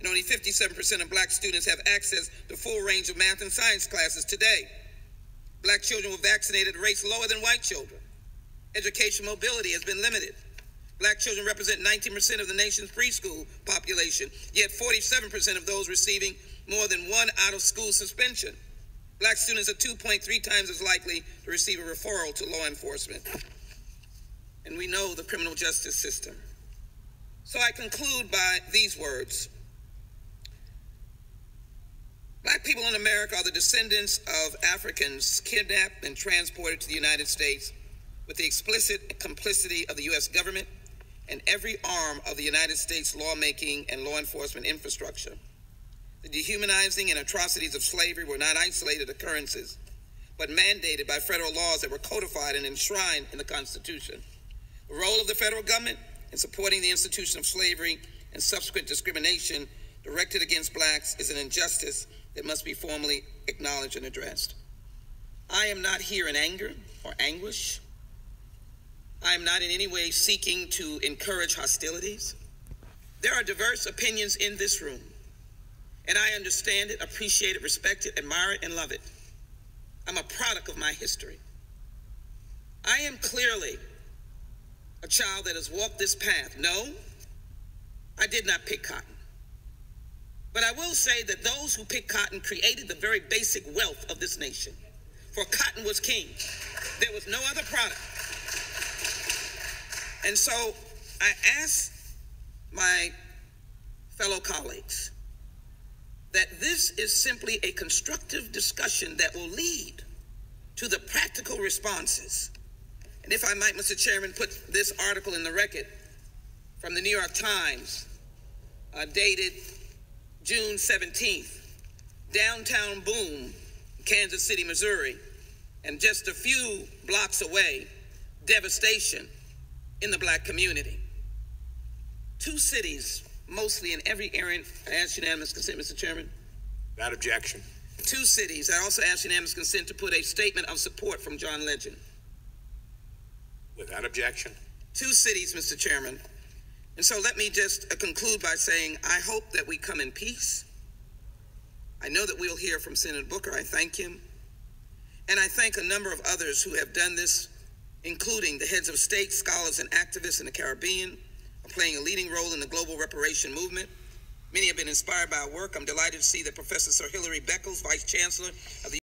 and only 57% of black students have access to full range of math and science classes today. Black children were vaccinated at rates lower than white children. Education mobility has been limited. Black children represent 19% of the nation's preschool population, yet 47% of those receiving more than one out-of-school suspension. Black students are 2.3 times as likely to receive a referral to law enforcement. And we know the criminal justice system. So I conclude by these words. Black people in America are the descendants of Africans kidnapped and transported to the United States with the explicit complicity of the U.S. government and every arm of the United States lawmaking and law enforcement infrastructure. The dehumanizing and atrocities of slavery were not isolated occurrences, but mandated by federal laws that were codified and enshrined in the Constitution. The role of the federal government in supporting the institution of slavery and subsequent discrimination directed against blacks is an injustice that must be formally acknowledged and addressed. I am not here in anger or anguish. I am not in any way seeking to encourage hostilities. There are diverse opinions in this room, and I understand it, appreciate it, respect it, admire it, and love it. I'm a product of my history. I am clearly a child that has walked this path. No, I did not pick cotton. But I will say that those who picked cotton created the very basic wealth of this nation. For cotton was king. There was no other product. And so I ask my fellow colleagues that this is simply a constructive discussion that will lead to the practical responses. And if I might, Mr. Chairman, put this article in the record from the New York Times, dated June 17th, downtown boom, Kansas City, Missouri, and just a few blocks away, devastation in the black community. Two cities, mostly in every area. I ask unanimous consent, Mr. Chairman. Without objection. Two cities. I also ask unanimous consent to put a statement of support from John Legend. Without objection. Two cities, Mr. Chairman. And so let me just conclude by saying I hope that we come in peace. I know that we'll hear from Senator Booker. I thank him. And I thank a number of others who have done this, including the heads of state, scholars, and activists in the Caribbean, are playing a leading role in the global reparation movement. Many have been inspired by our work. I'm delighted to see that Professor Sir Hilary Beckles, Vice Chancellor of the